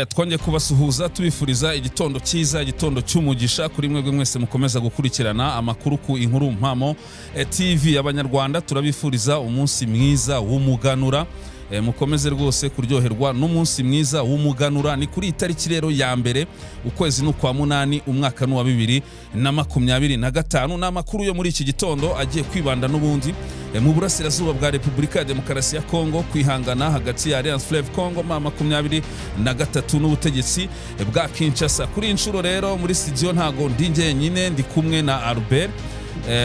twongeye kubasuhuza tubifuriza igitondo cyiza, igitondo cy'umugisha kuri mwebwe mwese mukomeza gukurikirana amakuru ku inkuru mpamo TV. Abanyarwanda turabifuriza umunsi mwiza w'umuganura, mukomeze rwose kuryoherwa n'umunsi mwiza w'umuganura. Ni kuri itariki rero ya mbere ukwezi n'ukwa munani umwaka n'uwa 2025. N'amakuru yo muri iki gitondo agiye kwibanda n'ubundi mu burasirazuba bwa Repubulika ya Demokarasi ya Congo, kwihangana hagati ya Alliance Fleuve Congo MAA23 n'ubutegetsi bwa Kinshasa. Kuri inshuro rero muri studio ntago ndi njyenyine, ndi kumwe na Albert,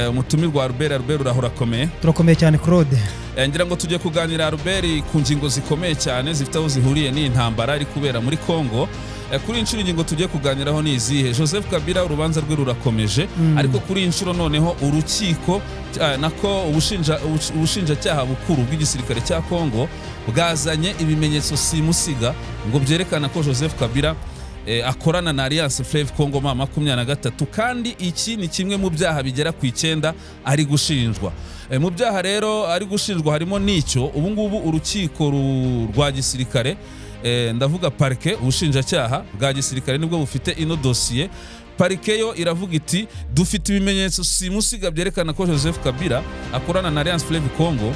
umutumirwa Albert urahora komeye. Turakomeye cyane Claude. Ngira ngo tujye kuganira Albert ku ngingo zikomeye cyane zifite aho zihuriye n'intambara ari kubera muri Congo. Kuri inshuro ingingo tujye kuganiraho ni izihe? Joseph Kabila urubanza rwe rurakomeje, ariko kuri inshuro noneho urukiko nako ubushinjacyaha bukuru bw'igisirikare cya Congo bwazanye ibimenyetso simusiga ngo byerekana ko Joseph Kabila akorana na Alliance Fleuve Congo MAA23, kandi iki ni kimwe mu byaha bigera ku 9 ari gushinjwa. Mu byaha rero ari gushinjwa harimo n'icyo ubu ngubu urukiko rwa gisirikare, ndavuga parike, ubushinjacyaha bwa gisirikare nibwo bufite ino dossier. Parike yo iravuga iti dufite ibimenyetso simusiga byerekana ko Joseph Kabila akorana na Alliance Fleuve Congo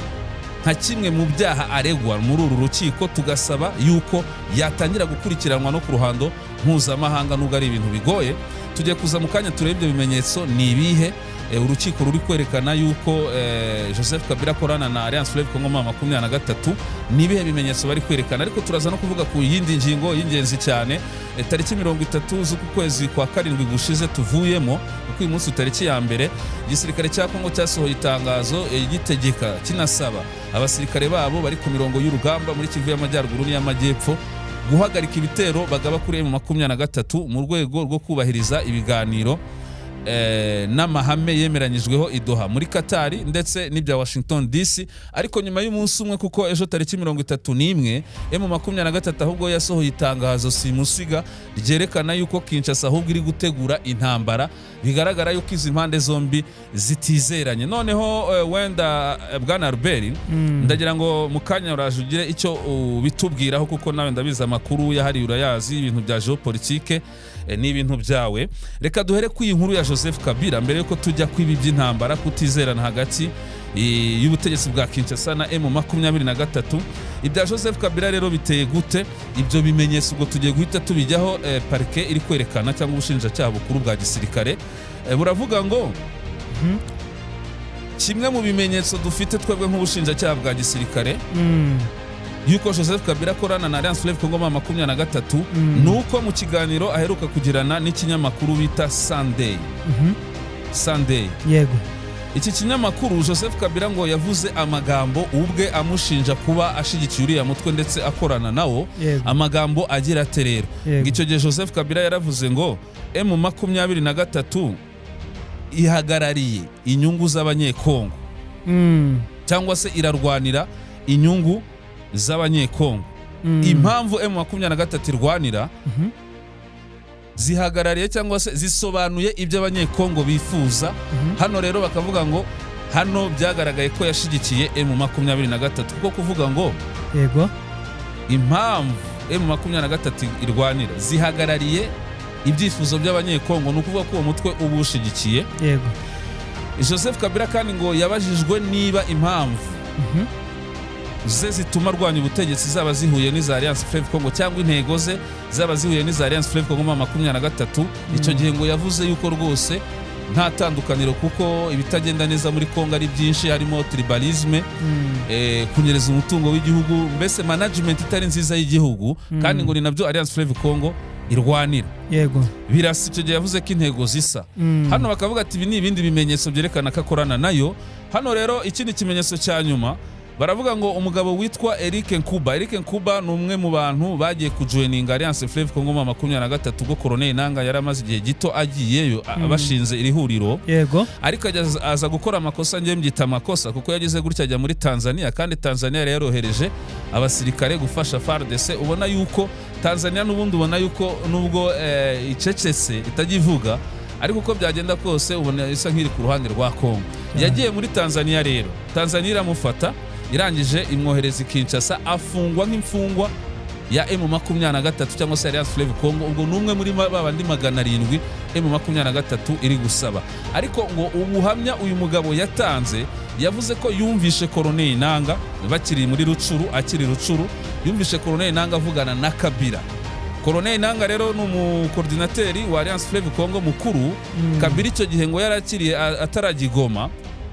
nka kimwe mu byaha aregwa muri uru rukiko, tugasaba yuko yatangira gukurikiranwa no ku ruhando mpuzamahanga. Nubwo ari ibintu bigoye, tugiye kuza mu kanya turebe ibyo bimenyetso ni ibihe. Urukiko ruri kwerekana yuko Joseph Kabila akorana na Alliance Fleuve Congo MAA23, ni ibihe bimenyetso bari kwerekana. Ariko turaza no kuvuga ku yindi ngingo y'ingenzi cyane. Tariki 30 z'uku kwezi kwa 7 gushize tuvuyemo, uko uyu munsi tariki ya mbere igisirikare cya Congo cyasohoye itangazo gitegeka kinasaba abasirikare babo bari ku mirongo y'urugamba muri Kivu y'Amajyaruguru n'iy'Amajyepfo guhagarika ibitero bagaba kuri M23 mu rwego rwo kubahiriza ibiganiro n'amahame yemeranyijweho i Doha muri Qatar ndetse n'ibya Washington DC. Ariko nyuma y'umunsi umwe, kuko ejo tariki 31 M23 ahubwo yasohoye itangazo simusiga ryerekana yuko Kinshasa ahubwo iri gutegura intambara, bigaragara yuko izi mpande zombi zitizeranye. Noneho wenda bwana Albert, ndagira ngo mukanya urajugire icyo bitubwiraho, kuko nawe ndabiza amakuru yahari urayazi, ibintu bya geopolitike ni ibintu byawe. Reka duhere ku inkuru ya Joseph Kabila mbere yuko tujya kwibi by'intambara, kutizerana hagati y'ubutegetsi bwa Kinshasa na M23. Ibya Joseph Kabila rero biteye gute? Ibyo bimenyetso ubwo tugiye guhita tubijyaho. Parike iri kwerekana cyangwa ubushinjacyaha bukuru bwa gisirikare buravuga ngo kimwe mu bimenyetso dufite twebwe nk'ubushinjacyaha bwa gisirikare yuko Joseph Kabila akorana na Alliance Fleuve Congo MAA23 nuko mu kiganiro aheruka kugirana n'ikinyamakuru bita Sunday. Yego. Iki kinyamakuru Joseph Kabila ngo yavuze amagambo ubwe amushinja kuba ashigikiye uriya mutwe ndetse akorana nawo. Amagambo agira aterero. Ngicyo gihe Joseph Kabila yaravuze ngo M23 ihagarariye inyungu z'abanyekongo, cyangwa se irarwanira inyungu z'abanyekongo. Impamvu M23 irwanira zihagarariye cyangwa se zisobanuye ibyo abanyekongo bifuza. Hano rero bakavuga ngo hano byagaragaye ko yashigikiye M23, kuko kuvuga ngo yego impamvu M23 irwanira zihagarariye ibyifuzo by'abanyekongo, ni ukuvuga ko uwo mutwe ubushigikiye. Yego. Joseph Kabila kandi ngo yabajijwe niba impamvu ze zituma rwanya ubutegetsi zaba zihuye n'iza Alliance Fleuve Congo cyangwa intego ze zaba zihuye n'iza Alliance Fleuve Congo MAA23. Icyo gihe ngo yavuze yuko rwose nta tandukaniro, kuko ibitagenda neza muri Congo ari byinshi, harimo tribalisme, kunyereza umutungo w'igihugu, mbese management itari nziza y'igihugu, kandi ngo ni nabyo Alliance Fleuve Congo irwanira. Yego. Birasa icyo gihe yavuze ko intego zisa. Hano bakavuga ati ibi ni ibindi bimenyetso byerekana ko akorana nayo. Hano rero ikindi kimenyetso cya nyuma baravuga ngo umugabo witwa Eric Nkuba ni umwe mu bantu bagiye kujoininga Alliance Fleuve Congo MAA23 ubwo Colonel Nanga yaramaze igihe gito agiyeyo abashinze iri huriro. Yego. Ariko aza gukora amakosa, ngiye mbyita amakosa, kuko yageze gutya ajya muri Tanzania, kandi Tanzania yarohereje abasirikare gufasha FARDC. Ubona yuko Tanzania n'ubundi ubona yuko nubwo icecetse itagivuga, ariko uko byagenda kose ubona isa nk'iri ku ruhande rwa Congo. Yagiye muri Tanzania rero, Tanzania iramufata, irangije imwohereza Kinshasa, afungwa nk'imfungwa ya M23 cyangwa se Alliance Fleuve Congo, ubwo numwe muri babandi 700 M23 iri gusaba. Ariko ngo ubuhamya uyu mugabo yatanze yavuze ko yumvishe Colonel Nanga bakiri muri Rucuru, akiri Rucuru, yumvishe Colonel Nanga avugana na Kabila. Colonel Nanga rero n'umukoordinateri wa Alliance Fleuve Congo mukuru. Kabila icyo gihe ngo yarakiriye ataragigoma.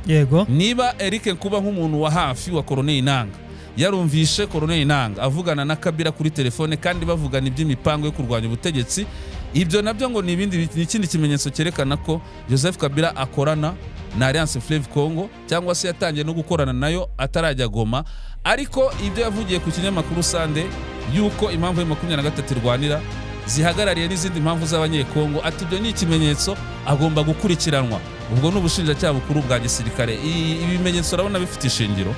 Yego. Niba Eric kuba nk'umuntu wa hafi wa Colonel Nanga yarumvishe Colonel Nanga avugana na Kabila kuri telefone kandi bavugana iby'imipango yo kurwanya ubutegetsi, ibyo nabyo ngo ni ikindi kimenyetso cyerekana ko Joseph Kabila akorana na Alliance Fleuve Congo cyangwa se yatangiye no gukorana nayo atarajya Goma. Ariko ibyo yavugiye ku kinyamakuru Sande yuko impamvu ya 23 irwanira zihagarariye n'izindi mpamvu z'abanyekongo, ati ibyo ni ikimenyetso agomba gukurikiranwa. Ubwo n'ubushinjacyaha bukuru bwa gisirikare. Ibimenyetso urabona bifite ishingiro?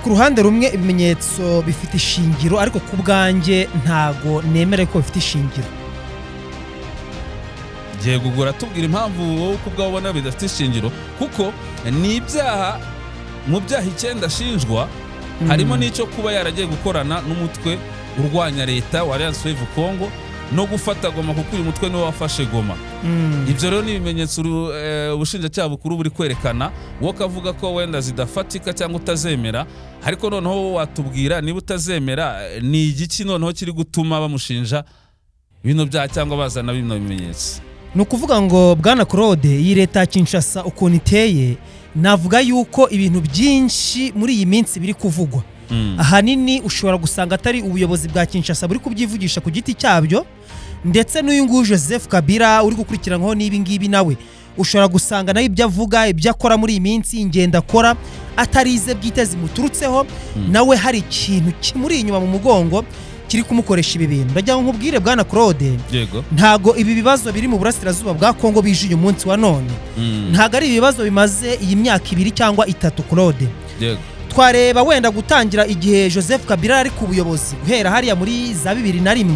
Ku ruhande rumwe ibimenyetso bifite ishingiro, ariko ku bwanjye ntago nemere ko bifite ishingiro. Giye gugura tubwira impamvu wowe ku bwawe ubona bidafite ishingiro, kuko ni ibyaha mu byaha 9 ashinjwa, harimo n'icyo kuba yaragiye gukorana n'umutwe urwanya leta wa Alliance Fleuve Congo no gufata Goma, kuko uyu mutwe niwe wafashe Goma. Ibyo rero ni ibimenyetso ubushinjacyaha bukuru buri kwerekana, wo kavuga ko wenda zidafatika cyangwa utazemera. Ariko noneho watubwira niba utazemera ni igiki noneho kiri gutuma bamushinja bino byaha cyangwa bazana bino bimenyetso? Ni ukuvuga ngo Bwana Claude, iyi leta ya Kinshasa ukuntu iteye, navuga yuko ibintu byinshi muri iyi minsi biri kuvugwa. Ahanini ushobora gusanga atari ubuyobozi bwa Kinshasa buri kubyivugisha ku giti cyabyo, ndetse n'uyu nguyu Joseph Kabila uri gukurikiranwaho n'ibi ngibi nawe ushobora gusanga nayo ibyo avuga, ibyo akora muri iyi minsi, ingenda akora atarize bwite zimuturutseho, nawe hari ikintu kimuri inyuma mu mugongo kiri kumukoresha ibi bintu. Ndagira ngo nkubwire Bwana Claude, ntago ibi bibazo biri mu burasirazuba bwa Congo bije uyu munsi wa none, ntago ari ibibazo bimaze iyi myaka 2 cyangwa 3 Claude. Twareba wenda gutangira igihe Joseph Kabila ari ku buyobozi guhera hariya muri za 2001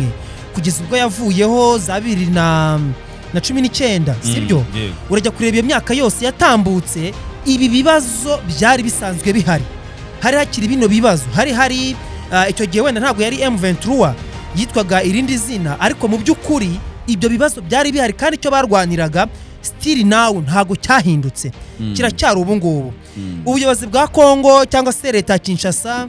kugeza ubwo yavuyeho za 2019, sibyo? Urajya kureba iyo myaka yose yatambutse, ibi bibazo byari bisanzwe bihari. Hari hakiri bino bibazo, hari icyo gihe wenda ntabwo yari M23, yitwaga irindi zina, ariko mu by'ukuri ibyo bibazo byari bihari kandi icyo barwaniraga still now ntago cyahindutse, kiracyari ubu ngubu. Ubuyobozi bwa Congo cyangwa se leta ya Kinshasa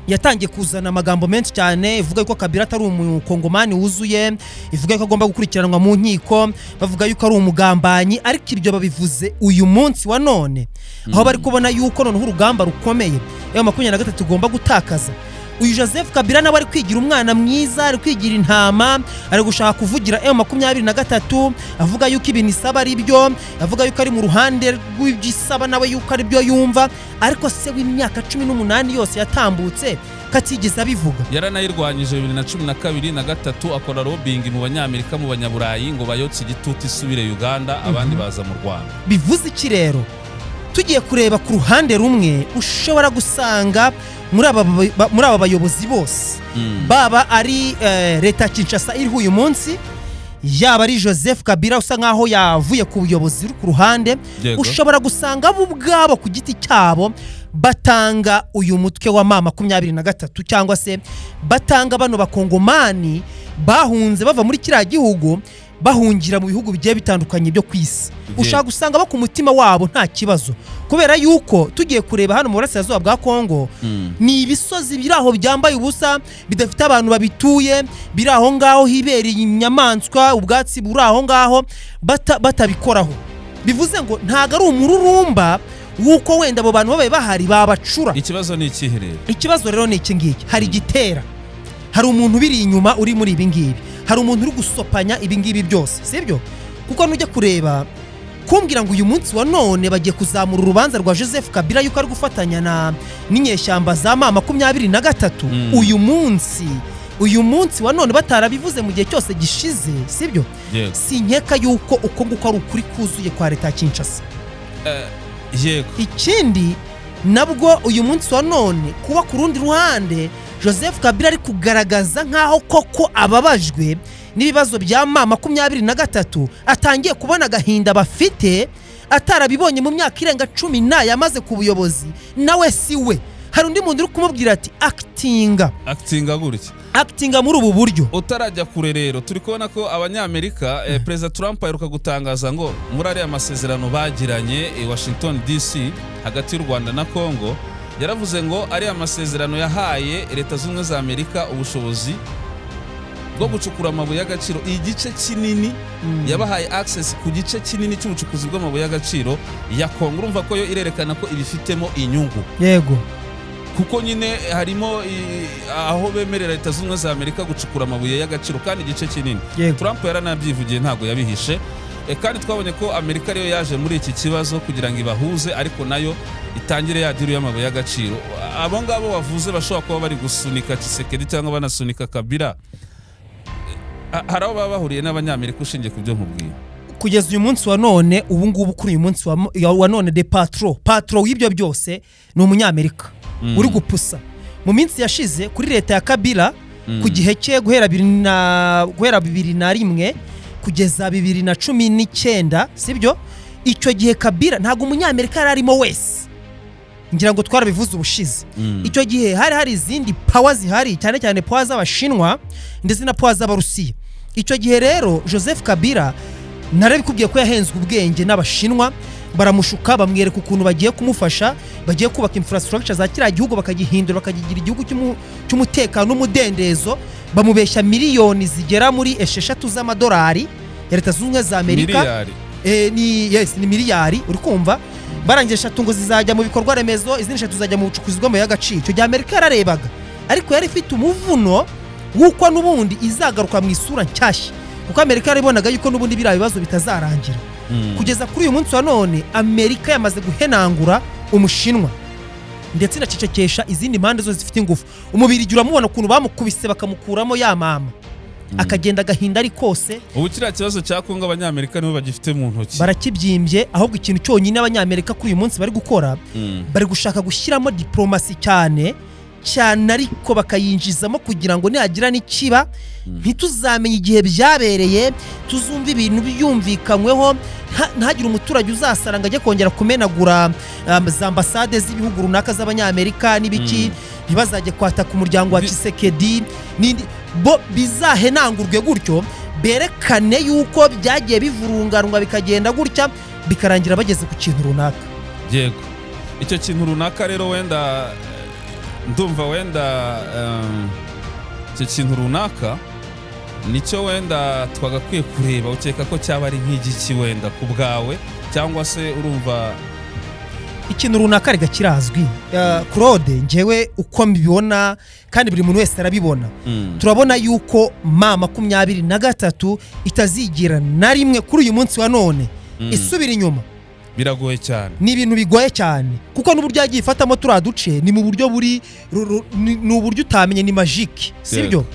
yatangiye kuzana amagambo menshi cyane, ivuga yuko Kabila atari umukongomani wuzuye, ivuga yuko agomba gukurikiranwa mu nkiko, bavuga yuko ari umugambanyi. Ariko ibyo babivuze uyu munsi wa none, aho bari kubona yuko noneho urugamba rukomeye ya 23 ugomba gutakaza. Uyu Joseph Kabila nawe ari kwigira umwana mwiza, ari kwigira intama, ari gushaka kuvugira M23, avuga yuko ibintu isaba ari byo, avuga yuko ari mu ruhande rw'ibyisaba nawe yuko ari byo yumva. Ariko se w'imyaka 18 yose yatambutse katigeze abivuga. Yaranayirwanyije 2012 na 3 akora lobbying mu banyamerika, mu banyaburayi ngo bayotse igitutu isubire Uganda, abandi baza mu Rwanda. Bivuze iki rero? Tugiye kureba ku ruhande rumwe, ushobora gusanga muri aba bayobozi bose, baba ari leta Kinshasa iri uyu munsi, yaba ari Joseph Kabila usa nkaho yavuye ku buyobozi ku ruhande, ushobora gusanga bo ubwabo ku giti cyabo batanga uyu mutwe wa MAA23, cyangwa se batanga bano bakongomani bahunze bava muri kiriya gihugu bahungira mu bihugu bigiye bitandukanye byo kwisi. Ushaka gusanga ku mutima wabo nta kibazo, kubera yuko tugiye kureba hano mu burasirazuba bwa Congo, ni ibisozi biraho byambaye ubusa, bidafite abantu babituye, biraho ngaho hibereye inyamaswa, ubwatsi buraho ngaho batabikoraho. Bivuze ngo ntago ari umururumba wuko wenda abo bantu babaye bahari babacura. Ikibazo ni ikihe rero? Ikibazo rero ni iki ngiki, hari gitera, hari umuntu biri inyuma uri muri ibi ngibi, hari umuntu uri gusopanya ibi ngibi byose, sibyo? Kuko nujya kureba kumbwira ngo uyu munsi wa none bagiye kuzamura urubanza rwa Joseph Kabila yuko ari gufatanya n'inyeshyamba za MAA23, uyu munsi wa none batarabivuze mu gihe cyose gishize, sibyo? Sinkeka yuko uko nguko ari ukuri kuzuye kwa leta Kinshasa. Ikindi nabwo uyu munsi wa none kuba ku rundi ruhande Joseph Kabila ari kugaragaza nkaho koko ababajwe n'ibibazo bya MAA23, atangiye kubona agahinda bafite atarabibonye mu myaka irenga 10 yamaze ku buyobozi. Nawe siwe hari undi muntu uri kumubwira ati actinga gutya, actinga muri ubu buryo. utarajya kure rero turi kubona ko abanyamerika Perezida Trump aheruka gutangaza ngo muri ariya masezerano bagiranye i Washington DC hagati y'u Rwanda na Congo, yaravuze ngo ariya masezerano yahaye Leta Zunze Ubumwe za Amerika ubushobozi bwo gucukura amabuye y'agaciro, igice kinini yabahaye access ku gice kinini cy'ubucukuzi bw'amabuye y'agaciro ya Congo. Urumva ko yo irerekana ko ibifitemo inyungu, yego, kuko nyine harimo aho bemerera Leta Zunze Ubumwe za Amerika gucukura amabuye y'agaciro kandi igice kinini. Trump yaranabyivugiye, ntabwo yabihishe. Kandi twabonye ko Amerika ariyo yaje muri iki kibazo kugira ngo ibahuze, ariko nayo itangire yadiru y'amabuye y'agaciro. Abo ngabo bavuze bashobora kuba bari gusunika Tshisekedi cyangwa banasunika Kabila, hari aho baba bahuriye n'abanyamerika ushingiye ku byo nkubwiye. Kugeza uyu munsi wa none, ubu ngubu kuri uyu munsi wa none, de patro w'ibyo byose ni umunyamerika uri gupusa. Mu minsi yashize kuri leta ya Kabila ku gihe cye guhera 2001 kugeza 2019, sibyo? Icyo gihe Kabila ntago umunyamerika yari arimo wese, ngira ngo twarabivuze ubushize. Icyo gihe hari izindi power zihari, cyane cyane power z'abashinwa ndetse na power z'abarusiya. Icyo gihe rero Joseph Kabila narabikubwiye ko yahenzwe ubwenge n'abashinwa, baramushuka bamwereka ukuntu bagiye kumufasha, bagiye kubaka infrastructure za kiriya gihugu bakagihindura bakagigira igihugu cy'umutekano n'umudendezo, bamubeshya miliyoni zigera muri 6 z'amadolari ya Leta Zunze Ubumwe za Amerika. Ni miliyari, uri kumva? Barangije 3 ngo zizajya mu bikorwa remezo, izindi 3 zizajya mu bucukuzi bw'amabuye y'agaciro. Icyo gihe Amerika yararebaga, ariko yari ifite umuvuno w'uko n'ubundi izagaruka mu isura nshyashya, kuko Amerika yaribonaga yuko n'ubundi biriya bibazo bitazarangira. Kugeza kuri uyu munsi wa none Amerika yamaze guhenangura umushinwa ndetse inacecekesha izindi mpande zose zifite ingufu. Umubiri igira mubona ukuntu bamukubise bakamukuramo ya mama, akagenda gahinda ari kose. Ubu kiriya kibazo cya Congo abanyamerika nibo bagifite mu ntoki, barakibyimbye. Ahubwo ikintu cyonyine abanyamerika kuri uyu munsi bari gukora, bari gushaka gushyiramo diplomasi cyane, ariko bakayinjizamo kugira ngo nihagira n'ikiba ntituzamenye igihe byabereye, tuzumva ibintu byumvikanyweho, ntagire umuturage uzasaranga ajya kongera kumenagura za ambasade z'ibihugu runaka z'abanyamerika n'ibiki, ntibazajye kwataka umuryango wa Tshisekedi bo bizahenangurwe gutyo, berekane yuko byagiye bivurunganwa bikagenda gutya bikarangira bageze ku kintu runaka. Yego, icyo kintu runaka rero wenda ndumva icyo kintu runaka nicyo wenda twagakwiye kureba. Ukeka ko cyaba ari nk'igiki wenda ku bwawe, cyangwa se urumva ikintu runaka rega kirazwi? Claude, njyewe uko mbibona kandi buri muntu wese arabibona, turabona yuko MAA23 itazigira na rimwe kuri uyu munsi wa none isubira inyuma. Biragoye cyane, ni ibintu bigoye cyane, kuko n'uburyo yagiye ifatamo turaduce ni mu buryo ni uburyo utamenye, ni magique, sibyo?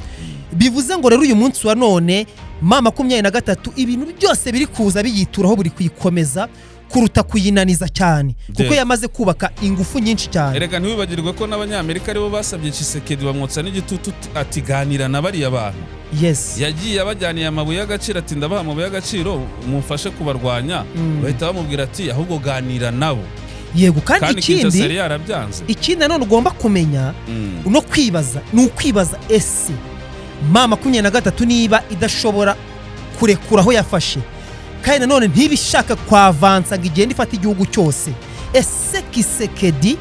Bivuze ngo rero uyu munsi wa none MAA23 ibintu byose biri kuza biyituraho buri kuyikomeza kuruta kuyinaniza cyane, kuko yamaze kubaka ingufu nyinshi cyane. Erega ntiwibagirwe ko n'abanyamerika aribo basabye Tshisekedi bamwotsa n'igitutu atiganira na bariya bantu. Yes, yagiye abajyaniye amabuye y'agaciro, ati ndabaha amabuye y'agaciro mumfashe kubarwanya, bahita bamubwira ati ahubwo ganira nabo. Yego, kandi ikindi nanone ugomba kumenya no kwibaza, ni ukwibaza ese MAA23 niba idashobora kurekura aho yafashe, kandi nanone ntibishaka kwavansa ngo igende ifata igihugu cyose, ese Tshisekedi,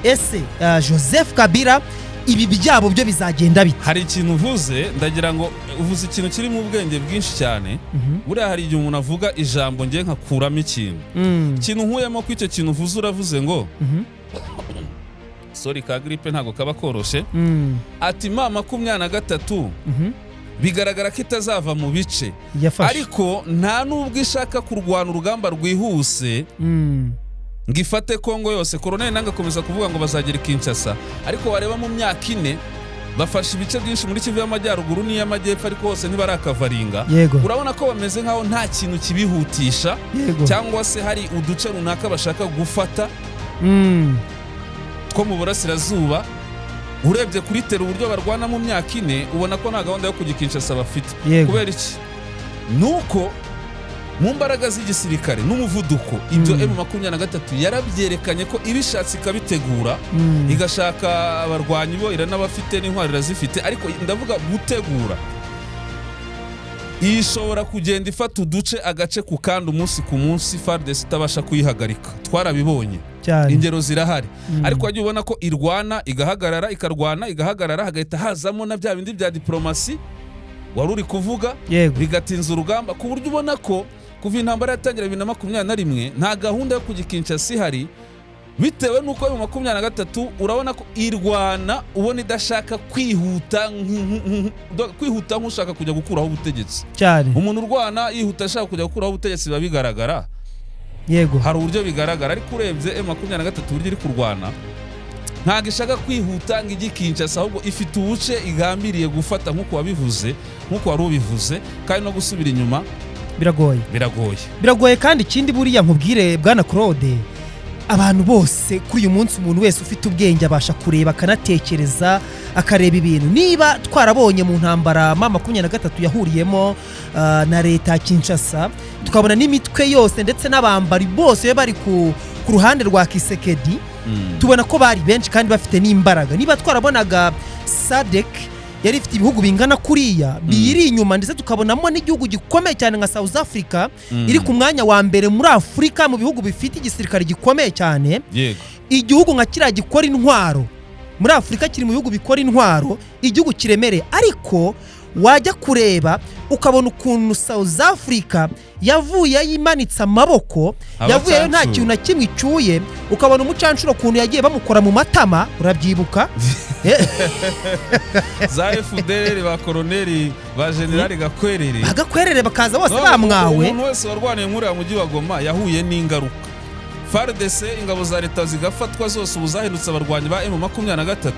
ese Joseph Kabila, ibi byabo byo bizagenda bite? Hari ikintu uvuze, ndagira ngo uvuze ikintu kiri mu bwenge bwinshi cyane. Buriya hari igihe umuntu avuga ijambo ngiye nkakuramo ikintu nkuyemo ko icyo kintu uvuze. Uravuze ngo sorry, ka gripe ntago kaba koroshe. Ati MAA23 bigaragara ko itazava mu bice, ariko nta nubwo ishaka kurwana urugamba rwihuse ngo ifate Congo yose. Colonel nanga komeza kuvuga ngo bazagera Kinshasa, ariko wareba mu myaka 4 bafashe ibice byinshi muri Kivu y'amajyaruguru n'iy'amajyepfo, ariko hose ntibarakavaringa. Urabona ko bameze nkaho nta kintu kibihutisha, cyangwa se hari uduce runaka bashaka gufata two mu burasirazuba. Urebye kuri tera uburyo barwana mu myaka 4, ubona ko nta gahunda yo kujya Kinshasa bafite. Kubera iki? Nuko mu mbaraga z'igisirikare n'umuvuduko ibyo M23 yarabyerekanye ko ibishatse ikabitegura igashaka abarwanyi bo iranabafite n'intwari razifite, ariko ndavuga gutegura ishobora kugenda ifata uduce agace ku kandi umunsi ku munsi FARDC itabasha kuyihagarika. Twarabibonye ingero zirahari, ariko wajya ubona ko irwana igahagarara ikarwana igahagarara hagahita hazamo na bya bindi bya diplomasi wari uri kuvuga bigatinza urugamba, ku buryo ubona ko kuva intambara yatangira 2021 nta gahunda yo kugikinshasa ihari, bitewe nuko mu 23 urabona ko irwana ubona idashaka kwihuta nk'ushaka kujya gukuraho ubutegetsi cyane. Umuntu urwana yihuta ashaka kujya gukuraho ubutegetsi biba bigaragara, yego hari uburyo bigaragara, ariko urebye M23 buryo iri kurwana ntago ishaka kwihuta ng'igikinshasa, ahubwo ifite ubuce igambiriye gufata nk'uko wabivuze, nk'uko wari ubivuze, kandi no gusubira inyuma biragoye. Kandi ikindi buriya nkubwire bwana Claude, abantu bose kuri uyu munsi umuntu wese ufite ubwenge abasha kureba akanatekereza akareba ibintu. Niba twarabonye mu ntambara MAA23 yahuriyemo na leta ya Kinshasa, tukabona n'imitwe yose ndetse n'abambari bose bari ku ruhande rwa Kisekedi, tubona ko bari benshi kandi bafite n'imbaraga. Niba twarabonaga SADC yari ifite ibihugu bingana kuriya biri inyuma, ndetse tukabonamo n'igihugu gikomeye cyane nka South Africa iri ku mwanya wa mbere muri Afrika mu bihugu bifite igisirikare gikomeye cyane. Igihugu nka kiriya gikora intwaro muri Afrika kiri mu bihugu bikora intwaro, igihugu kiremere, ariko wajya kureba ukabona ukuntu South Africa yavuye yimanitse amaboko, yavuyeyo nta kintu na kimwe icuye, ukabona umucancuro ukuntu yagiye bamukora mu matama, urabyibuka za FDL ba koloneli ba generali Gakwerere bakaza bose bamwawe. Umuntu wese warwaniye muri ya mujyi wa Goma yahuye n'ingaruka. FARDC ingabo za leta zigafatwa zose, ubuzahindutse abarwanyi ba M23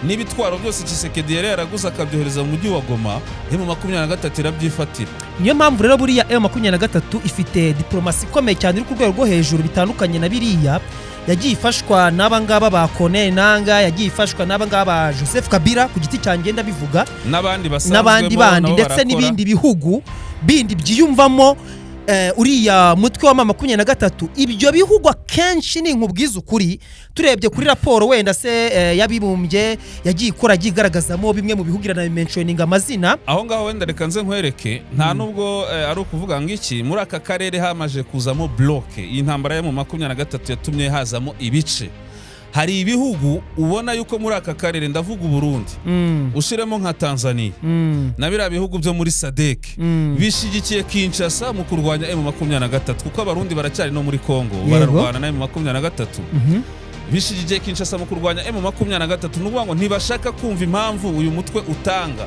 n'ibitwaro byose Kisekedi yari yaraguze akabyohereza mu mujyi wa Goma, M23 irabyifatira. Niyo mpamvu rero buriya M23 ifite diplomasi ikomeye cyane iri ku rwego rwo hejuru, bitandukanye na biriya yagiye ifashwa n'abangaba ba Corneille Nanga, yagiye ifashwa n'abangaba Joseph Kabila ku giti cyanjye ndabivuga, n'abandi bandi ndetse n'ibindi bihugu bindi byiyumvamo uriya mutwe wa MAA23. Ibyo bihugu akenshi ni nkubwiza ukuri, turebye kuri raporo wenda se yabibumbye yagiye ikora igaragazamo bimwe mu bihugu iranabimentioninga amazina aho ngaho. Wenda reka nze nkwereke, nta nubwo ari ukuvuga ngiki muri aka karere hamaje kuzamo bloke. Iyi ntambara ya MAA23 yatumye hazamo ibice. Hari ibihugu ubona yuko muri aka karere, ndavuga Burundi, ushiremo nka Tanzania na biriya bihugu byo muri SADC bishigikiye Kinshasa mu kurwanya M23, kuko abarundi baracyari no muri Congo bararwana na M23. Bishigikiye Kinshasa mu kurwanya M23, nuvuga ngo ntibashaka kumva impamvu uyu mutwe utanga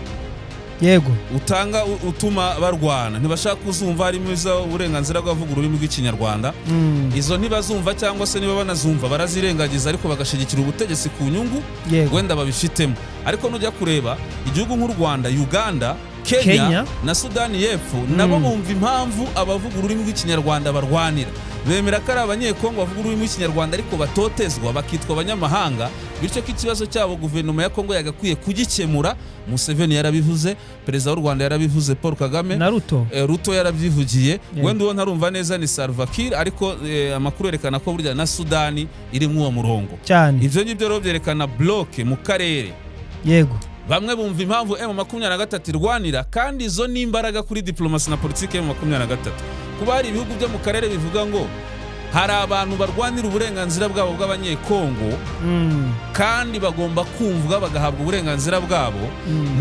utuma barwana, ntibashaka kuzumva harimo uburenganzira bw'abavuga ururimi rw'ikinyarwanda. Izo ntibazumva, cyangwa se niba banazumva barazirengagiza, ariko bagashigikira ubutegetsi ku nyungu wenda babifitemo. Ariko nujya kureba igihugu nk'u Rwanda, Uganda, Kenya na Sudani y'Epfo, nabo bumva impamvu abavuga ururimi rw'ikinyarwanda barwanira. Bemera ko ari abanyekongo bavuga ururimi rw'ikinyarwanda ariko batotezwa bakitwa abanyamahanga, bityo ko ikibazo cyabo guverinoma ya Kongo yagakwiye kugikemura. Museveni yarabivuze, Perezida w'u Rwanda yarabivuze, Paul Kagame na Ruto yarabyivugiye. Wenda uwo ntarumva neza ni Salva Kiir, ariko amakuru yerekana ko burya na Sudani iri mu uwo murongo cyane. Ivyo ngibyo rero byerekana bloke mu karere. Bamwe bumva impamvu M23 irwanira, kandi izo ni imbaraga kuri diplomasi na politiki ya M23. Kuba hari ibihugu byo mu karere bivuga ngo hari abantu barwanira uburenganzira bwabo bw'abanyekongo, kandi bagomba kumvwa bagahabwa uburenganzira bwabo.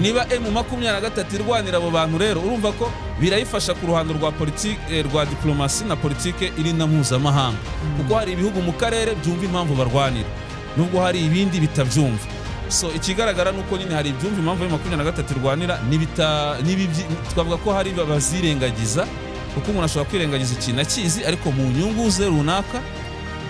Niba M23 irwanira abo bantu, rero urumva ko birayifasha ku ruhando rwa politiki, rwa diplomasi na politiki iri na mpuzamahanga, kuko hari ibihugu mu karere byumva impamvu barwanira, nubwo hari ibindi bitabyumva. So ikigaragara nuko nyine hari ibyumva impamvu M23 irwanira, twavuga ko hari bazirengagiza, kuko umuntu ashobora kwirengagiza ikintu akizi, ariko mu nyungu ze runaka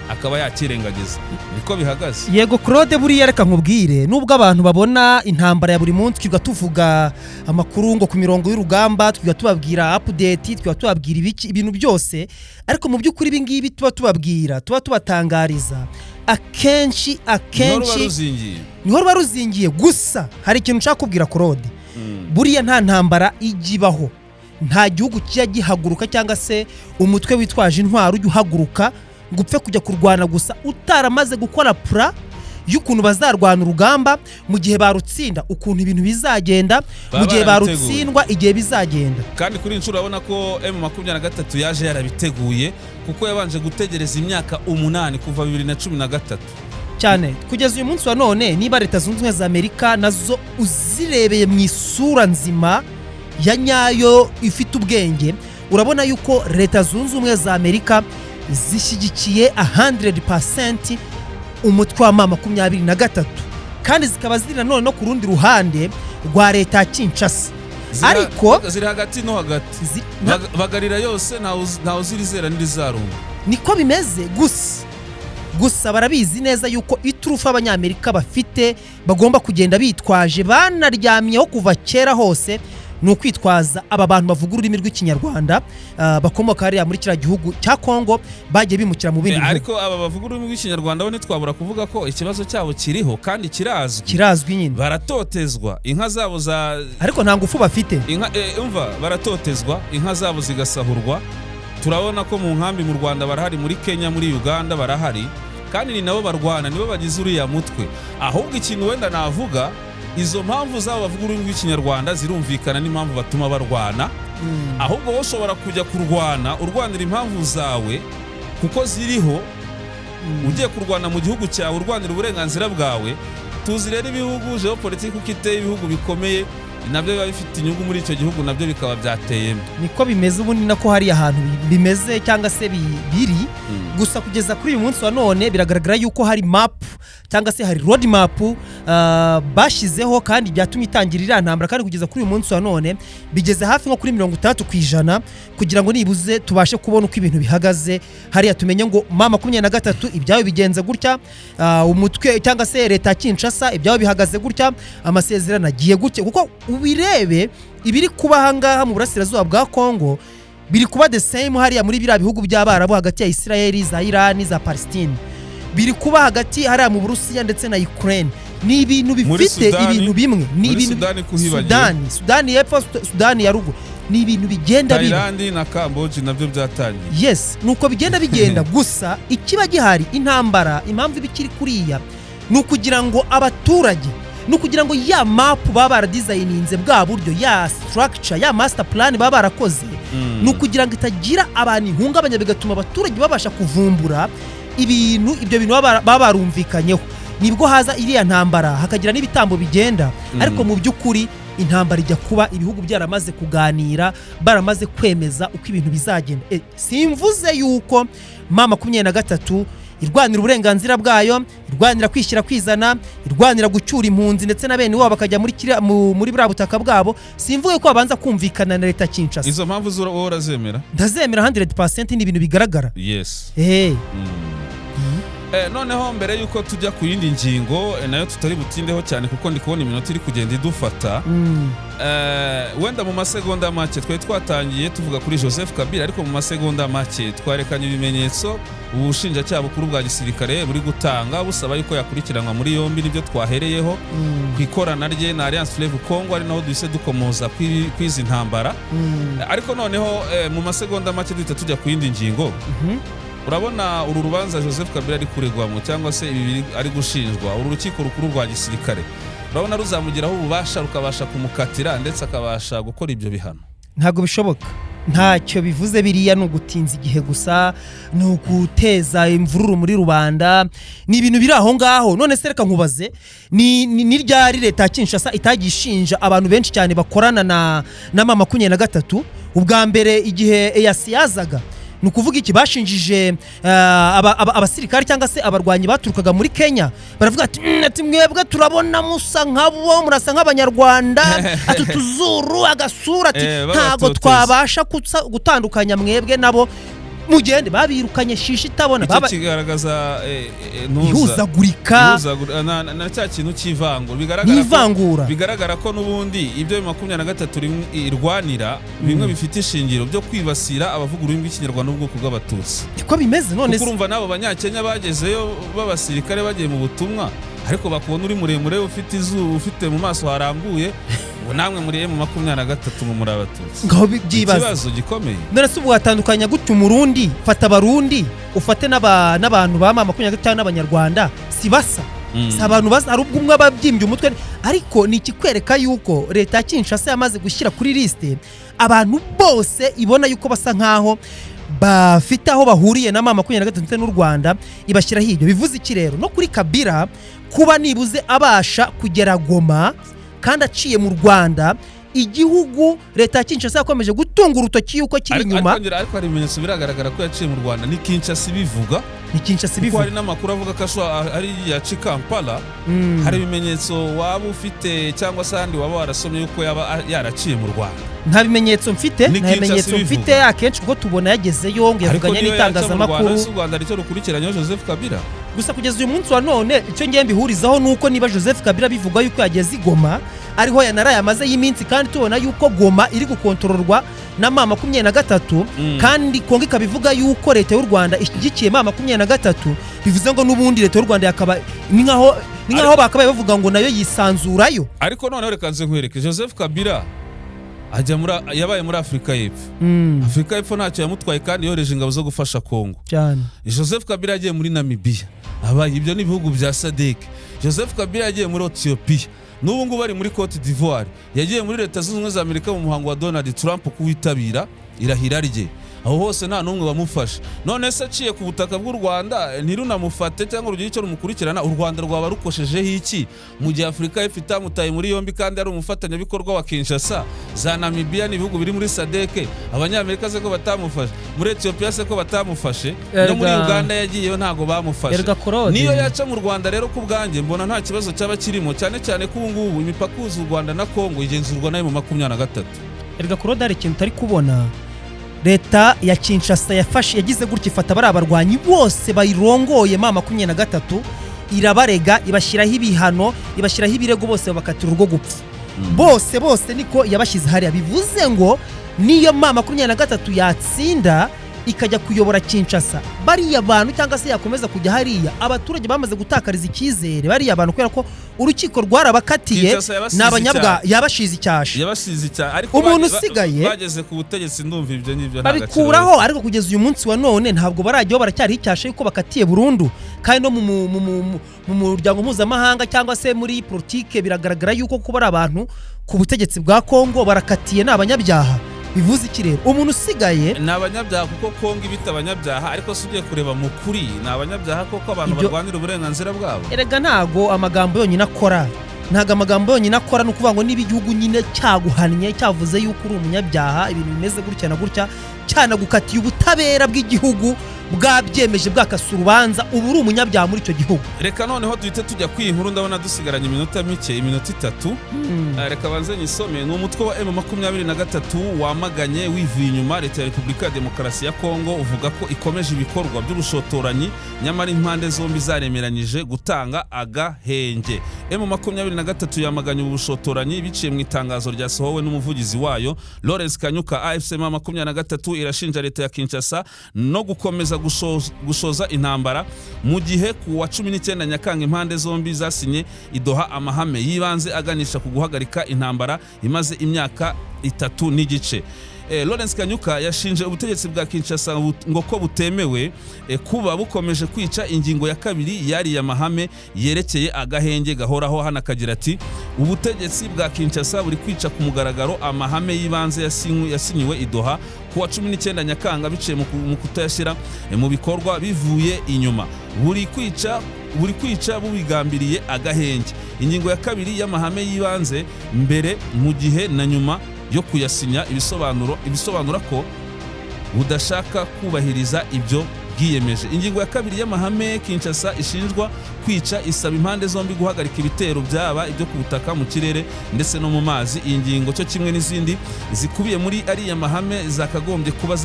akaba yakirengagiza. Niko bihagaze. Yego Claude, buriya reka nkubwire, nubwo abantu babona intambara ya buri munsi twiga tuvuga amakuru ngo ku mirongo y'urugamba, twiga tubabwira update, twiga tubabwira ibintu byose, ariko mu by'ukuri ibi ngibi tuba tubatangariza akenshi niho ruba ruzingiye. Gusa hari ikintu nshaka kubwira Claude, buriya nta ntambara igibaho nta gihugu kijya gihaguruka cyangwa se umutwe witwaje intwaro ujya uhaguruka ngo upfe kujya kurwana gusa utaramaze gukora pura y'ukuntu bazarwana urugamba mu gihe barutsinda ukuntu ibintu bizagenda mu gihe barutsindwa igihe bizagenda. Kandi kuri inshuro urabona ko M23 yaje yarabiteguye kuko yabanje gutegereza imyaka 8 kuva 2013 cyane kugeza uyu munsi wa none. Niba Leta Zunze Ubumwe za Amerika nazo uzirebeye mu isura nzima ya nyayo ifite ubwenge, urabona yuko Leta Zunze Ubumwe za Amerika zishyigikiye 100% umutwe wa MAA23 kandi zikaba ziri nanone no ku rundi ruhande rwa leta Kinshasa, ariko ziri hagati no hagati bagarira yose ntawo zirizera n'irizarunga. Niko bimeze gusa barabizi neza yuko iturufu abanyamerika bafite bagomba kugenda bitwaje banaryamyeho kuva kera hose ni ukwitwaza aba bantu bavuga ururimi rw'ikinyarwanda bakomoka hariya muri kiriya gihugu cya Congo bagiye bimukira mu bindi bihugu. Ariko aba bavuga ururimi rw'ikinyarwanda bo ntitwabura kuvuga ko ikibazo cyabo kiriho kandi kirazwi nyine. Baratotezwa inka zabo ariko nta ngufu bafite. Umva baratotezwa inka zabo zigasahurwa. Turabona ko mu nkambi mu Rwanda barahari, muri Kenya, muri Uganda barahari, kandi ni nabo barwana, nibo bagize uriya mutwe. Ahubwo ikintu wenda navuga, izo mpamvu zabo bavuga ururimi rw'ikinyarwanda zirumvikana n'impamvu batuma barwana. Ahubwo wowe ushobora kujya kurwana urwanira impamvu zawe kuko ziriho. Ugiye kurwana mu gihugu cyawe urwanira uburenganzira bwawe. Tuzi rero ibihugu geopolitiki uko iteye, ibihugu bikomeye nabyo biba bifite inyungu muri icyo gihugu, nabyo bikaba byateyemo. Niko bimeze ubundi nako hari ahantu bimeze cyangwa se biri. Gusa kugeza kuri uyu munsi wa none biragaragara yuko hari map cyangwa se hari road map bashizeho kandi byatumye itangirira ntambara, kandi kugeza kuri uyu munsi wa none bigeze hafi nko kuri 30% kugira ngo nibuze tubashe kubona uko ibintu bihagaze hariya, tumenye ngo MAA23 ibyawe bigenze gutya, umutwe cyangwa se leta Kinshasa ibyawe bihagaze gutya, amasezerano agiye gutya. Kuko ubirebe ibiri kuba hangaha mu burasirazuba bwa Congo biri kuba the same hariya muri biriya bihugu by'Abarabu hagati ya Israeli, za Iran, za Palestine, biri kuba hagati hariya mu Burusiya ndetse na Ukraine. Ni ibintu bifite ibintu bimwe, ni ibintu Sudani y'Epfo, Sudani ya Ruguru, ni ibintu bigenda biba. Thailand na Cambodia nabyo byatangiye. Yes, nuko bigenda bigenda. Gusa ikiba gihari intambara, impamvu bikiri kuriya ni ukugira ngo abaturage, ni ukugira ngo ya map baba baradesigninze bwa buryo, ya structure, ya master plan baba barakoze, ni ukugira ngo itagira abantu ihungabanya, bigatuma abaturage babasha kuvumbura ibyo bintu baba barumvikanyeho. Nibwo haza iriya ntambara, hakagira n'ibitambo bigenda. Ariko mu by'ukuri intambara ijya kuba ibihugu byaramaze kuganira, baramaze kwemeza uko ibintu bizagenda. Simvuze yuko MAA23 irwanira uburenganzira bwayo, irwanira kwishyira kwizana, irwanira gucyura impunzi ndetse na bene wabo bakajya muri buriya butaka bwabo. Simvuye ko babanza kumvikana na leta Kinshasa. Izo mpamvu wowe urazemera? Ndazemera 100%, ni ibintu bigaragara. Yes. Noneho mbere yuko tujya ku yindi ngingo nayo tutari butindeho cyane kuko ndi kubona iminota iri kugenda idufata, wenda mu masegonda make twari twatangiye tuvuga kuri Joseph Kabila, ariko mu masegonda make twarekanye ibimenyetso ubushinjacyaha bukuru bwa gisirikare buri gutanga busaba yuko yakurikiranwa muri yombi. Nibyo twahereyeho ku ikorana rye na Alliance Fleuve Congo, ari naho duhise dukomoza kwizi ntambara. Ariko noneho mu masegonda make duhita tujya ku yindi ngingo. Urabona uru rubanza Joseph Kabila ari kuregwamo cyangwa se ibi ari gushinjwa, uru rukiko rukuru rwa gisirikare, urabona ruzamugiraho ububasha rukabasha kumukatira ndetse akabasha gukora ibyo bihano? Ntago bishoboka. Ntacyo bivuze biriya, no gutinza igihe gusa, no guteza imvururu muri rubanda, ni ibintu biri aho ngaho. None se reka nkubaze, ni ryari leta Kinshasa itagishinja abantu benshi cyane bakorana na MAA23? Ubwa mbere igihe EAC yazaga, nukuvuga iki, bashinjije abasirikari cyangwa se abarwanyi baturukaga muri Kenya, baravuga ati mwebwe turabona musa nkabo, murasa nk'abanyarwanda, atutuzuru agasura, ati ntago twabasha gutandukanya mwebwe nabo, mugende. Babirukanye shishi itabona, baba kigaragaza ihuzagurika na cya kintu bigaragara ko n'ubundi ibyo 23 irwanira bimwe bifite ishingiro byo kwibasira abavuga ururimi rw'ikinyarwanda n'ubwoko bw'abatutsi. Niko bimeze. None se urumva nabo banyakenya bagezeyo b'abasirikare bagiye mu butumwa, ariko bakubona uri muremure ufite izuba, ufite mu maso harambuye, namwe muri M23 mu muri abatutsi ngaho byibaza ikibazo gikomeye. none se ubu watandukanya gutyo umurundi fata abarundi ufate n'abantu ba MAA23 n'abanyarwanda si basa si abantu basa ari ubwo umwe ababyimbye umutwe ariko ni ikikwereka yuko leta ya Kinshasa yamaze gushyira kuri liste abantu bose ibona yuko basa nkaho bafite aho bahuriye na MAA23 n'u Rwanda ibashyiraho ibyo bivuze iki rero no kuri Kabila kuba nibuze abasha kugera Goma kandi aciye mu Rwanda igihugu leta ya Kinshasa yakomeje gutunga urutoki yuko kiri inyuma ariko hari ibimenyetso biragaragara ko yaciye mu Rwanda ni Kinshasa bivuga hari n'amakuru avuga ko ari ya Kampala hari ibimenyetso waba ufite cyangwa se ahandi waba warasomye yuko yaba yaraciye mu Rwanda nta bimenyetso mfite akenshi ubwo tubona yagezeyo ngo yavuganye n'itangazamakuru u Rwanda ricyo rukurikiranye Joseph Kabila gusa kugeza uyu munsi wa none icyo ngiye mbihurizaho nuko niba Joseph Kabila bivuga yuko yageze i Goma ariho yanaraye amaze y'iminsi kandi tubona yuko Goma iri gukontororwa na MAA23 kandi Kongo ikabivuga yuko leta y'u Rwanda ishyigikiye MAA23 bivuze ngo n'ubundi leta y'u Rwanda yakaba ni nkaho bakabaye bavuga ngo nayo yisanzurayo ariko noneho reka nze nkwereke Joseph Kabila yabaye muri Afrika y'Epfo Afrika y'Epfo ntacyo yamutwaye kandi yoreje ingabo zo gufasha Congo cyane Joseph Kabila yagiye muri Namibia abaye ibyo ni ibihugu bya SADC Joseph Kabila yagiye muri Ethiopia n'ubu ngubu bari muri Cote d'Ivoire yagiye muri Leta Zunze Ubumwe za Amerika mu muhango wa Donald Trump kuwitabira irahira rye aho hose nta numwe bamufasha none se aciye ku butaka bw'u Rwanda ntirunamufate cyangwa urugero icyo rumukurikirana u Rwanda rwaba rukoshejeho iki mu gihe Afrika y'Epfo itamutaye muri yombi kandi ari umufatanyabikorwa wa Kinshasa za Namibia n'ibihugu biri muri SADC abanyamerika se ko batamufashe muri Ethiopia se ko batamufashe no muri Uganda yagiyeyo ntago bamufashe niyo yaca mu Rwanda rero ku bwanjye mbona nta kibazo cyaba kirimo cyane cyane ko ubu ngubu imipaka y'u Rwanda na Congo igenzurwa nayo mu 23 erega korode ari ikintu utari kubona leta ya Kinshasa yagize gutya ifata bari abarwanyi bose bayirongoye MAA23 irabarega ibashyiraho ibihano ibashyiraho ibirego bose babakatira urwo gupfa bose niko yabashyize hariya bivuze ngo niyo MAA23 yatsinda ikajya kuyobora Kinshasa bariya bantu cyangwa se yakomeza kujya hariya abaturage bamaze gutakariza icyizere bariya bantu kubera ko urukiko rwarabakatiye n'abanyabwa yabashize icyasha ariko umuntu usigaye bageze ku butegetsi ndumva ibyo n'ibyo babikuraho ariko kugeza uyu munsi wa none ntabwo barajyaho baracyari icyasha yuko bakatiye burundu kandi no mu muryango mpuzamahanga cyangwa se muri politiki biragaragara yuko kuba ari abantu ku butegetsi bwa Congo barakatiye n'abanyabyaha bivuze iki rero umuntu usigaye ni abanyabyaha kuko Kongo ibita abanyabyaha ariko se ugiye kureba mu kuri ni abanyabyaha koko abantu barwanira uburenganzira bwabo erega ntago amagambo yonyine akora ni ukuvuga ngo niba igihugu nyine cyaguhannye cyavuze yuko uri umunyabyaha ibintu bimeze gutya na gutya cyanagukatiye ubutabera bw'igihugu bwabyemeje bwakasa urubanza ubu uri umunyabyaha muri icyo gihugu reka noneho duhite tujya kwinkuru ndabona dusigaranye iminota mike iminota 3 reka banze nyisome ni umutwe wa M23 wamaganye wivuye inyuma leta ya Repubulika ya Demokarasi ya Congo uvuga ko ikomeje ibikorwa by'ubushotoranyi nyamara impande zombi zaremeranyije gutanga agahenge M23 yamaganye ubushotoranyi biciye mu itangazo ryasohowe n'umuvugizi wayo Lawrence Kanyuka AFC M23 irashinja leta ya Kinshasa no gukomeza gushoza intambara mu gihe ku wa 19 Nyakanga impande zombi zasinye idoha amahame yibanze aganisha ku guhagarika intambara imaze imyaka 3 n'igice Lawrence Kanyuka yashinje ubutegetsi bwa Kinshasa ngo ko butemewe kuba bukomeje kwica ingingo ya kabiri yari ya mahame yerekeye agahenge gahoraho hana kagira ati ubutegetsi bwa Kinshasa buri kwica ku mugaragaro amahame yibanze yasinyiwe idoha ku wa 19 Nyakanga biciye mu kutayashyira mu bikorwa bivuye inyuma buri kwica bubigambiriye agahenge ingingo ya kabiri y'amahame yibanze mbere mu gihe na nyuma yo kuyasinya ibisobanura ko budashaka kubahiriza ibyo bwiyemeje ingingo ya kabiri y'amahame Kinshasa ishinjwa kwica isaba impande zombi guhagarika ibitero byaba ibyo ku butaka mu kirere ndetse no mu mazi iyi ngingo cyo kimwe n'izindi zikubiye muri ari amahame zakagombye kuba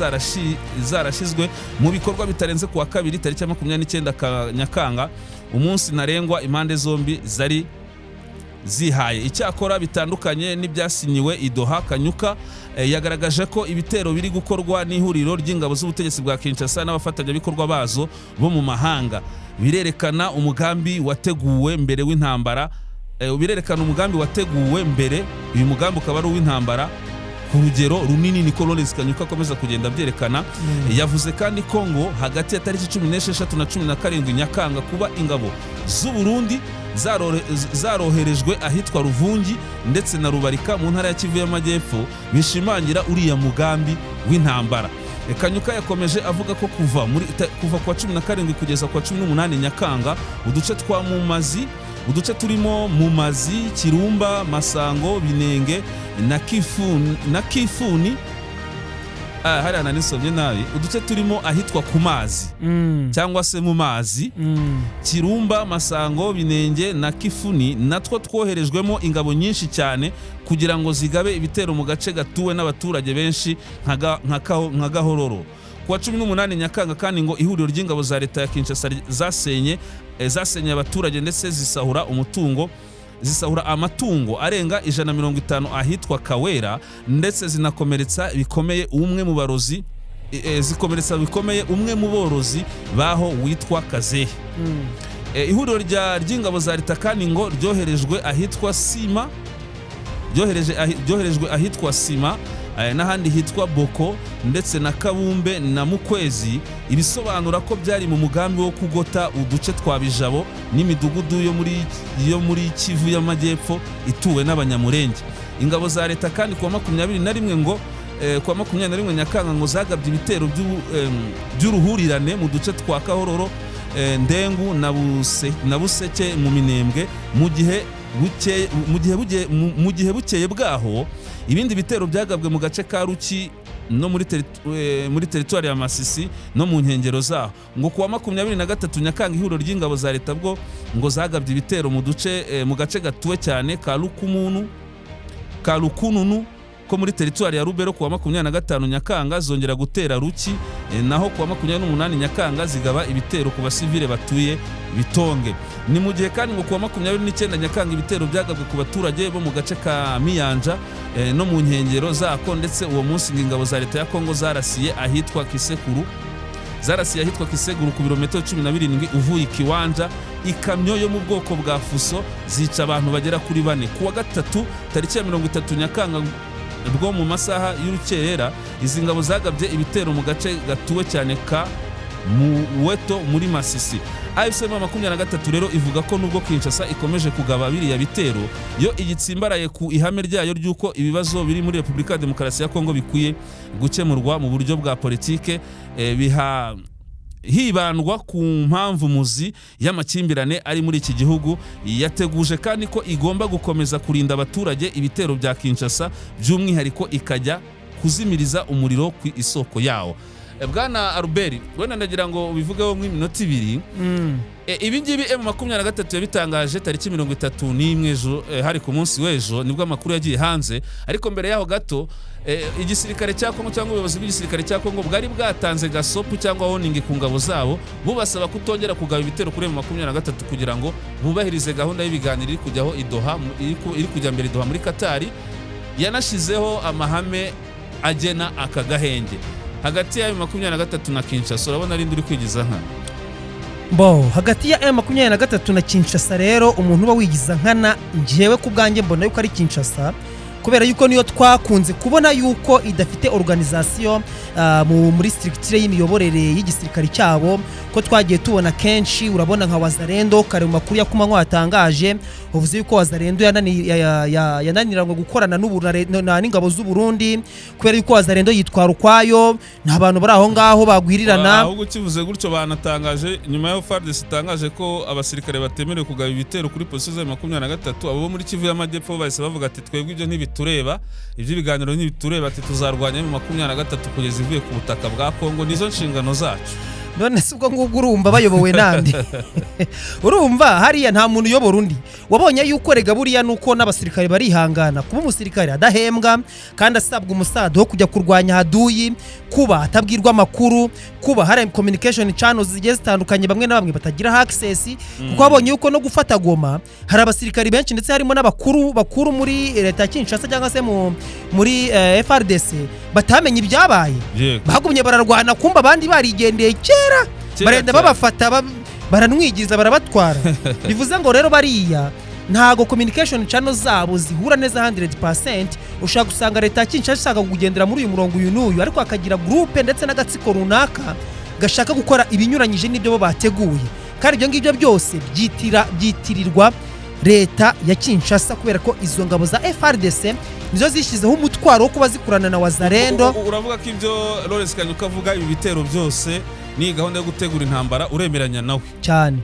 zarashizwe mu bikorwa bitarenze ku wa kabiri tariki 29 Nyakanga umunsi narengwa impande zombi zari zihaye icyakora bitandukanye n'ibyasinyiwe idoha Kanyuka yagaragaje ko ibitero biri gukorwa n'ihuriro ry'ingabo z'ubutegetsi bwa Kinshasa n'abafatanyabikorwa bazo bo mu mahanga birerekana umugambi wateguwe mbere w'intambara birerekana umugambi wateguwe mbere. Uyu mugambi ukaba ari uw'intambara ku rugero runini, niko Lawrence Kanyuka akomeza kugenda byerekana. Yavuze kandi Congo hagati ya tariki 16 na 17 Nyakanga kuba ingabo z'u Burundi zaroherejwe ahitwa Ruvungi ndetse na Rubarika mu ntara ya Kivu y'Amajyepfo bishimangira uriya mugambi w'intambara. Kanyuka yakomeje avuga ko kuva kwa 17 kugeza kwa 18 Nyakanga uduce turimo Mumazi, Kirumba, Masango, Binenge na Kifuni hari ananisomye nabi. Uduce turimo ahitwa ku mazi cyangwa se mu mazi, Kirumba, Masango, Binenge na Kifuni natwo twoherejwemo ingabo nyinshi cyane kugira ngo zigabe ibitero mu gace gatuwe n'abaturage benshi nka Gahororo. Kuwa 18 Nyakanga kandi ngo ihuriro ry'ingabo za leta ya Kinshasa zasenye abaturage ndetse zisahura amatungo arenga 150 ahitwa Kawera ndetse zinakomeretsa bikomeye umwe mu borozi baho witwa Kazehe. Ihuriro ry'ingabo za leta kandi ngo ryoherejwe ahitwa Sima n'ahandi hitwa Boko ndetse na Kabumbe na Mukwezi. Ibisobanura ko byari mu mugambi wo kugota uduce twa Bijabo n'imidugudu yo muri Kivu y'Amajyepfo ituwe n'abanyamurenge. Ingabo za leta kandi kuwa 21 Nyakanga ngo zagabye ibitero by'uruhurirane mu duce twa Kahororo, Ndengu na Buseke mu Minembwe. Mu gihe bukeye bwaho ibindi bitero byagabwe mu gace ka Ruki no muri teritwari ya Masisi no mu nkengero zaho. Ngo kuwa 23 Nyakanga ihuriro ry'ingabo za leta bwo ngo zagabye ibitero mu gace gatuwe cyane ka Lukununu ko muri teritwari ya Rubero. Kuwa 25 Nyakanga zongera gutera Ruki, naho kuwa 28 Nyakanga zigaba ibitero ku basivile batuye Bitonge. Ni mu gihe kandi ngo kuwa 29 Nyakanga ibitero byagabwe ku baturage bo mu gace ka Miyanja no mu nkengero zako, ndetse uwo munsi ingabo za leta ya Congo zarasiye ahitwa Kisekuru ku birometero 17 uvuye Kiwanja ikamyo yo mu bwoko bwa Fuso zica abantu bagera kuri 4. Kuwa gatatu tariki ya 30 Nyakanga bwo mu masaha y'urukerera izi ngabo zagabye ibitero mu gace gatuwe cyane ka Muweto muri Masisi. MAA23 rero ivuga ko nubwo Kinshasa ikomeje kugaba biriya bitero, yo igitsimbaraye ku ihame ryayo ry'uko ibibazo biri muri Repubulika Demokarasi ya Congo bikwiye gukemurwa mu buryo bwa politike, hibandwa ku mpamvu muzi y'amakimbirane ari muri iki gihugu. Yateguje kandi ko igomba gukomeza kurinda abaturage ibitero bya Kinshasa, by'umwihariko ikajya kuzimiriza umuriro ku isoko yawo. Bwana Albert, wenda ndagira ngo ubivugeho nk'iminota 2. Ibi ngibi MAA23 yabitangaje tariki 31 ejo, hari ku munsi w'ejo nibwo amakuru yagiye hanze. Ariko mbere yaho gato igisirikare cya Congo cyangwa ubuyobozi bw'igisirikare cya Congo bwari bwatanze gasopu cyangwa warning ku ngabo zabo bubasaba kutongera kugaba ibitero kuri MAA23 kugira ngo bubahirize gahunda y'ibiganiro iri kujyaho Doha, iri kujya mbere Doha muri Qatar. Yanashizeho amahame agena aka gahenge hagati ya MAA23 na Kinshasa. Urabona ari nduri kwigiza nkana hagati ya MAA23 na Kinshasa. Rero umuntu uba wigiza nkana njyewe ku bwanjye mbona yuko ari Kinshasa, kubera yuko niyo twakunze kubona yuko idafite organisation muri structure y'imiyoborere y'igisirikare cyabo, ko twagiye tubona kenshi. Urabona nka Wazalendo kare mu makuru ya kumanywa yatangaje uvuze yuko Wazalendo yananirangwa gukorana n'ingabo z'u Burundi, kubera yuko Wazalendo yitwara ukwayo nta bantu bari aho ngaho bagwirirana. Ahubwo kivuze gutyo banatangaje nyuma ya FARDC itangaje ko abasirikare batemerewe kugaba ibitero kuri position za 23. Abo muri Kivu y'Amajyepfo bahise bavuga ati twebwe ibyo ntibitureba, ibiganiro ntibitureba, ati tuzarwanya mu 23 kugeza ivuye ku butaka bwa Congo, nizo nshingano zacu. None subwo ngubwo urumva bayobowe nande? Urumva hariya nta muntu uyobora undi. Wabonye yuko rega buriya nuko n'abasirikare barihangana kuba umusirikare adahembwa kandi asabwa umusado wo kujya kurwanya haduyi, kuba atabwirwa amakuru, kuba hari communication channels zigiye zitandukanye bamwe na bamwe batagira access, kuko wabonye yuko no gufata Goma hari abasirikare benshi ndetse harimo n'abakuru muri leta Kinshasa cyangwa se muri FARDC batamenye ibyabaye. Bagumye bararwana kumba abandi barigendeye barenda babafata baranwigiza barabatwara. Bivuze ngo rero bariya ntago communication channel zabo zihura neza 100%. ushaka gusanga leta ya Kinshasa ishaka kugendera muri uyu murongo uyu n'uyu, ariko akagira groupe ndetse n'agatsiko runaka gashaka gukora ibinyuranyije n'ibyo bo bateguye, kandi ibyo ngibyo byose byitirirwa leta ya Kinshasa, kubera ko izo ngabo za FARDC nizo zishyizeho umutwaro wo kuba zikurana na wazarendo. Uravuga ko ibyo Lawrence Kanyuka avuga ibi bitero byose ni gahunda yo gutegura intambara, uremeranya nawe cyane,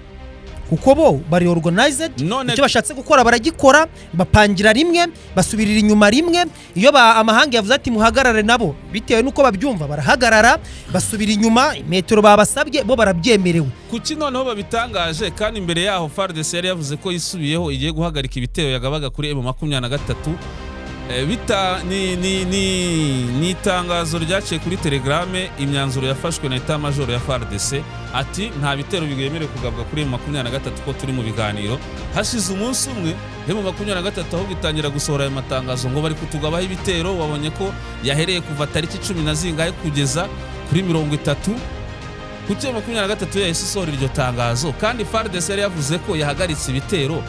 kuko bo bari organized, icyo bashatse gukora baragikora, bapangira rimwe, basubirira inyuma rimwe. Iyo amahanga yavuze ati muhagarare, nabo bitewe nuko babyumva barahagarara, basubira inyuma metero babasabye, bo barabyemerewe. Kuki noneho babitangaje kandi imbere yaho FARDC yari yavuze ko yisubiyeho igiye guhagarika ibitero yagabaga kuri M23? Ni itangazo ryaciye kuri Telegrame, imyanzuro yafashwe na Etat Major ya FARDC ati nta bitero bigemerewe kugabwa kuri M23 ko turi mu biganiro. Hashize umunsi umwe M23 aho bitangira gusohora ayo matangazo ngo bari kutugabaho ibitero, wabonye ko yahereye kuva tariki 10 na zingahe kugeza kuri 30. Kuki M23 yahise isohora iryo tangazo kandi FARDC yari yavuze ko yahagaritse ibitero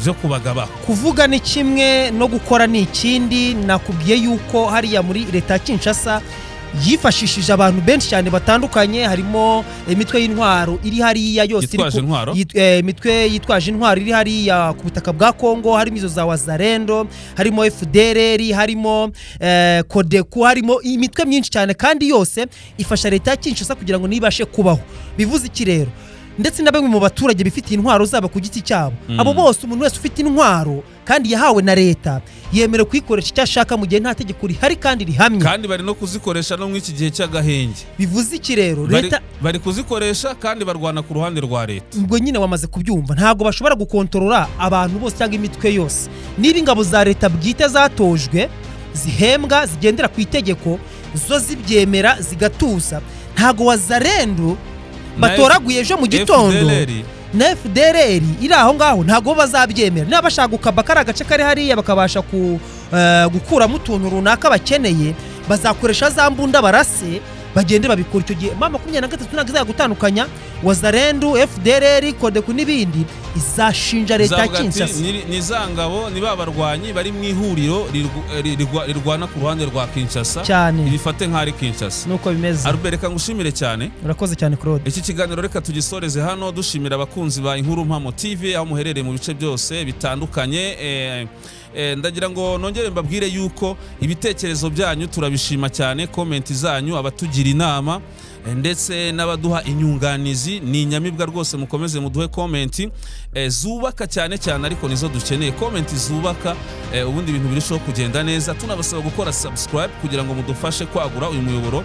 byo kubagaba? Kuvuga ni kimwe no gukora ni ikindi. Nakubwiye yuko hariya muri leta ya Kinshasa yifashishije abantu benshi cyane batandukanye, harimo imitwe y'intwaro iri hariya yose, imitwe yitwaje intwaro iri hariya ku butaka bwa Congo, harimo izo za wazarendo, harimo FDLR, harimo Codeco, harimo imitwe myinshi cyane, kandi yose ifasha leta ya Kinshasa kugira ngo nibashe kubaho. Bivuze iki rero? Ndetse na bamwe mu baturage bifitiye intwaro zaba ku giti cyabo, abo bose umuntu wese ufite intwaro kandi yahawe na leta yemerewe kuyikoresha icyo ashaka mu gihe nta tegeko rihari kandi rihamye, kandi bari no kuzikoresha no mw'iki gihe cy'agahenge. Bivuze iki rero? Leta bari kuzikoresha kandi barwana ku ruhande rwa leta. Ubwo nyine wamaze kubyumva, ntago bashobora gukontorora abantu bose cyangwa imitwe yose. Niba ingabo za leta bwite zatojwe, zihembwa, zigendera ku itegeko, zo zibyemera zigatuza, ntago wazarendo batoraguye ejo mu gitondo na FDLR iri aho ngaho ntago bazabyemera. Niba bashaka gukaba kari agace kari hariya bakabasha gukuramo utuntu runaka bakeneye, bazakoresha za mbunda barase bagende babikora. Icyo gihe M23 ntago izagutandukanya wazarendo, FDLR, Codeco n'ibindi, izashinja leta ya Kinshasa. Ni za ngabo, ni babarwanyi bari mu ihuriro rirwana ku ruhande rwa Kinshasa, ibifate nk'ari Kinshasa. Nuko bimeze. Albert, reka ngushimire cyane. Urakoze cyane Claude. Iki kiganiro reka tugisoreze hano, dushimira abakunzi ba Inkuru Mpamo TV aho muherereye mu bice byose bitandukanye. Ndagira ngo nongere mbabwire yuko ibitekerezo byanyu turabishima cyane, comment zanyu, abatugira inama ndetse n'abaduha inyunganizi ni inyamibwa rwose. Mukomeze muduhe comment zubaka cyane cyane, ariko nizo dukeneye, comment zubaka, ubundi ibintu birushaho kugenda neza. Tunabasaba gukora subscribe kugira ngo mudufashe kwagura uyu muyoboro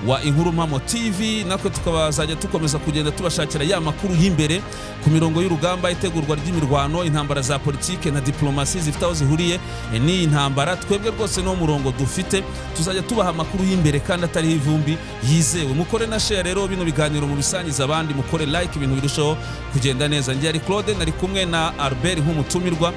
wa Inkuru Mpamo TV, nakwe tukabazajya tukomeza kugenda tubashakira ya makuru y'imbere ku mirongo y'urugamba, itegurwa ry'imirwano, intambara za politiki na diplomasi zifite aho zihuriye ni intambara. Twebwe rwose no murongo dufite, tuzajya tubaha makuru y'imbere kandi atari ivumbi, yizewe. Mukore na share rero bino biganiro mu bisangiza abandi, mukore like, ibintu birushaho kugenda neza. Ngiye ari Claude, nari kumwe na Albert nk'umutumirwa.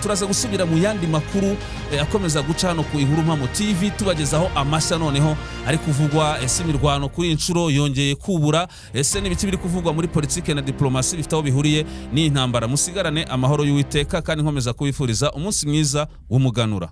Turaza gusubira mu yandi makuru akomeza guca hano ku Inkuru Mpamo TV, tubagezaho amashya noneho ari kuvugwa. Ese imirwano kuri inshuro yongeye kubura? Ese n'ibiki biri kuvugwa muri politiki na diplomasi bifite aho bihuriye ni intambara? Musigarane amahoro y'Uwiteka kandi nkomeza kubifuriza umunsi mwiza w'umuganura.